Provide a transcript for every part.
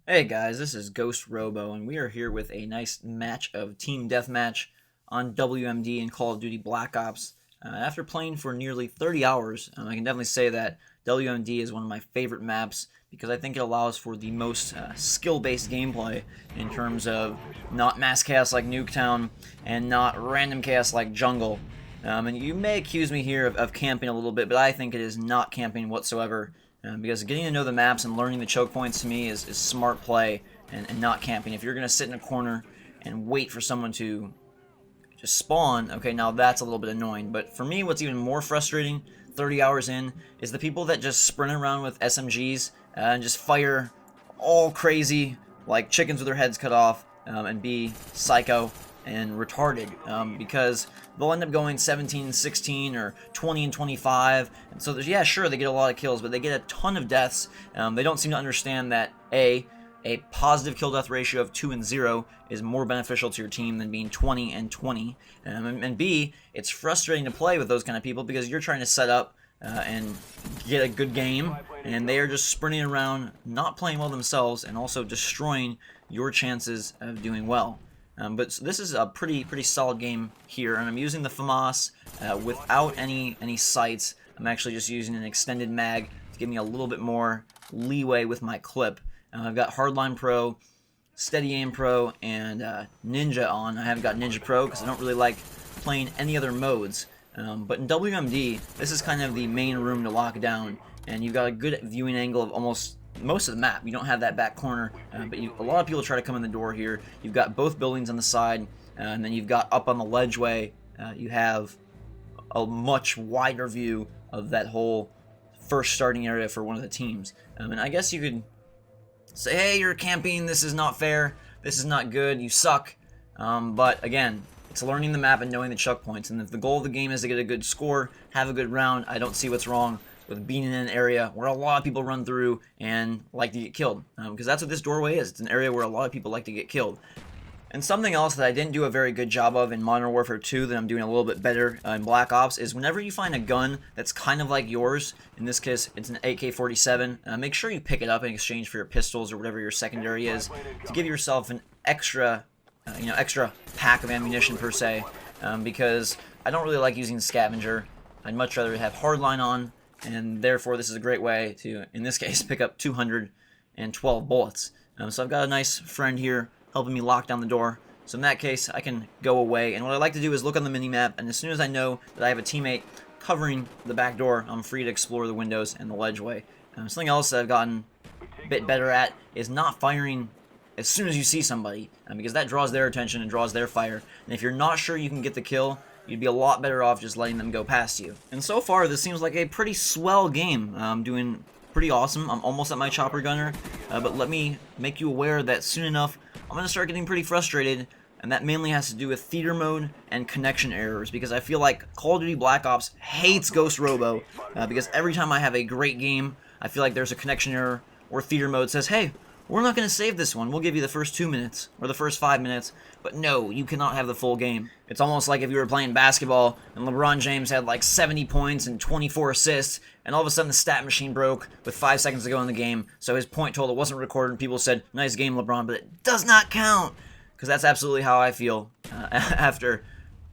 Hey guys, this is GhostRobo, and we are here with a nice match of Team Deathmatch on WMD and Call of Duty Black Ops. After playing for nearly 30 hours, I can definitely say that WMD is one of my favorite maps because I think it allows for the most skill-based gameplay in terms of not mass chaos like Nuketown and not random chaos like Jungle. And you may accuse me here of camping a little bit, but I think it is not camping whatsoever. Because getting to know the maps and learning the choke points to me is smart play and not camping. If you're going to sit in a corner and wait for someone to just spawn, okay, now that's a little bit annoying. But for me, what's even more frustrating, 30 hours in, is the people that just sprint around with SMGs and just fire all crazy, like chickens with their heads cut off, and be psycho and retarded, because they'll end up going 17 and 16 or 20 and 25. And so there's, yeah, sure, they get a lot of kills, but they get a ton of deaths. They don't seem to understand that a positive kill death ratio of 2 and 0 is more beneficial to your team than being 20 and 20. And B, it's frustrating to play with those kind of people because you're trying to set up and get a good game, and they are just sprinting around, not playing well themselves, and also destroying your chances of doing well. But this is a pretty solid game here, and I'm using the FAMAS without any sights. I'm actually just using an extended mag to give me a little bit more leeway with my clip. I've got Hardline Pro, Steady Aim Pro, and Ninja on. I haven't got Ninja Pro because I don't really like playing any other modes. But in WMD, this is kind of the main room to lock down, and you've got a good viewing angle of almost most of the map. You don't have that back corner, but a lot of people try to come in the door here. You've got both buildings on the side, and then you've got up on the ledgeway, you have a much wider view of that whole first starting area for one of the teams. And I guess you could say, hey, you're camping, this is not fair, this is not good, you suck. But again, it's learning the map and knowing the choke points. And if the goal of the game is to get a good score, have a good round, I don't see what's wrong with being in an area where a lot of people run through and like to get killed. Because that's what this doorway is. It's an area where a lot of people like to get killed. And something else that I didn't do a very good job of in Modern Warfare 2 that I'm doing a little bit better in Black Ops is whenever you find a gun that's kind of like yours, in this case it's an AK-47, make sure you pick it up in exchange for your pistols or whatever your secondary is to give yourself an extra extra pack of ammunition per se, because I don't really like using scavenger. I'd much rather have hardline on, and therefore this is a great way to, in this case, pick up 212 bullets. So I've got a nice friend here helping me lock down the door. So in that case, I can go away. And what I like to do is look on the mini-map, and as soon as I know that I have a teammate covering the back door, I'm free to explore the windows and the ledgeway. Something else that I've gotten a bit better at is not firing as soon as you see somebody, because that draws their attention and draws their fire. And if you're not sure you can get the kill, you'd be a lot better off just letting them go past you. And so far, this seems like a pretty swell game. I'm doing pretty awesome. I'm almost at my chopper gunner, but let me make you aware that soon enough, I'm going to start getting pretty frustrated, and that mainly has to do with theater mode and connection errors, because I feel like Call of Duty Black Ops hates GhostRobo, because every time I have a great game, I feel like there's a connection error, or theater mode says, hey, we're not going to save this one. We'll give you the first 2 minutes or the first 5 minutes, but no, you cannot have the full game. It's almost like if you were playing basketball and LeBron James had like 70 points and 24 assists, and all of a sudden the stat machine broke with 5 seconds to go in the game, so his point total wasn't recorded, and people said, nice game, LeBron, but it does not count. Because that's absolutely how I feel after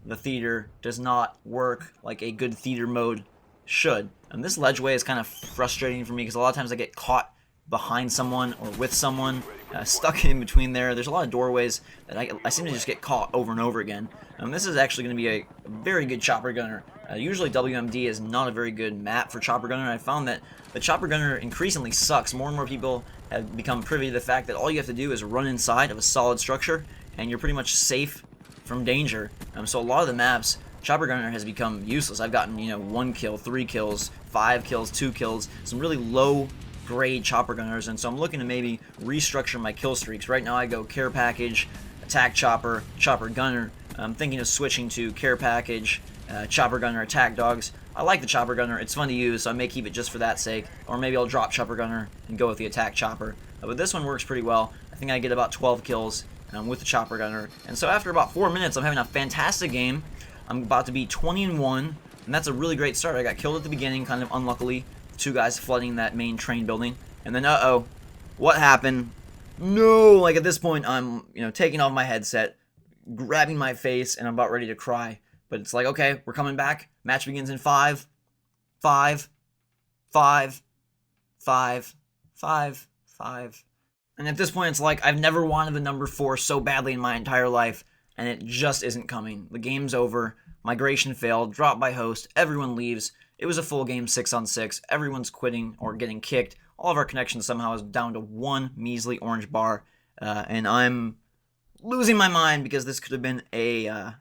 the theater does not work like a good theater mode should. And this ledgeway is kind of frustrating for me because a lot of times I get caught behind someone or with someone, stuck in between there. There's a lot of doorways that I seem to just get caught over and over again. This is actually going to be a very good chopper gunner. Usually WMD is not a very good map for chopper gunner. I found that the chopper gunner increasingly sucks. More and more people have become privy to the fact that all you have to do is run inside of a solid structure and you're pretty much safe from danger. So a lot of the maps, chopper gunner has become useless. I've gotten 1 kill, 3 kills, 5 kills, 2 kills, some really low grade chopper gunners, and so I'm looking to maybe restructure my kill streaks. Right now I go care package, attack chopper, chopper gunner. I'm thinking of switching to care package, chopper gunner, attack dogs. I like the chopper gunner, it's fun to use, so I may keep it just for that sake, or maybe I'll drop chopper gunner and go with the attack chopper. But this one works pretty well. I think I get about 12 kills with the chopper gunner, and so after about 4 minutes I'm having a fantastic game. I'm about to be 20-1, and that's a really great start. I got killed at the beginning, kind of unluckily. 2 guys flooding that main train building, and then what happened? No! Like, at this point, I'm, taking off my headset, grabbing my face, and I'm about ready to cry. But it's like, okay, we're coming back. Match begins in 5, 5, 5, 5, 5, 5. And at this point, it's like, I've never wanted the number 4 so badly in my entire life, and it just isn't coming. The game's over. Migration failed. Dropped by host. Everyone leaves. It was a full game 6-on-6. Everyone's quitting or getting kicked. All of our connections somehow is down to one measly orange bar. And I'm losing my mind because this could have been a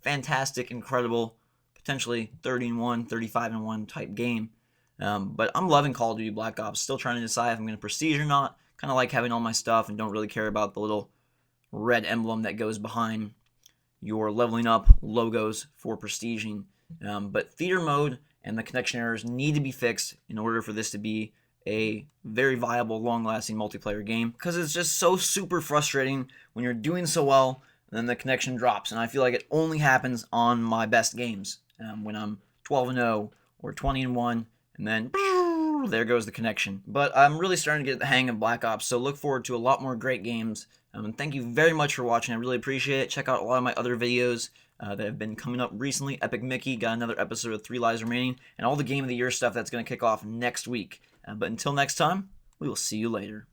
fantastic, incredible, potentially 30-1, 35-1 type game. But I'm loving Call of Duty Black Ops. Still trying to decide if I'm going to prestige or not. Kind of like having all my stuff and don't really care about the little red emblem that goes behind your leveling up logos for prestiging. But theater mode and the connection errors need to be fixed in order for this to be a very viable, long-lasting multiplayer game, because it's just so super frustrating when you're doing so well and then the connection drops. And I feel like it only happens on my best games, when I'm 12-0 or 20-1, and then there goes the connection. But I'm really starting to get the hang of Black Ops, so look forward to a lot more great games. And thank you very much for watching. I really appreciate it. Check out a lot of my other videos that have been coming up recently. Epic Mickey got another episode of 3 Lives Remaining, and all the Game of the Year stuff that's going to kick off next week. But until next time, we will see you later.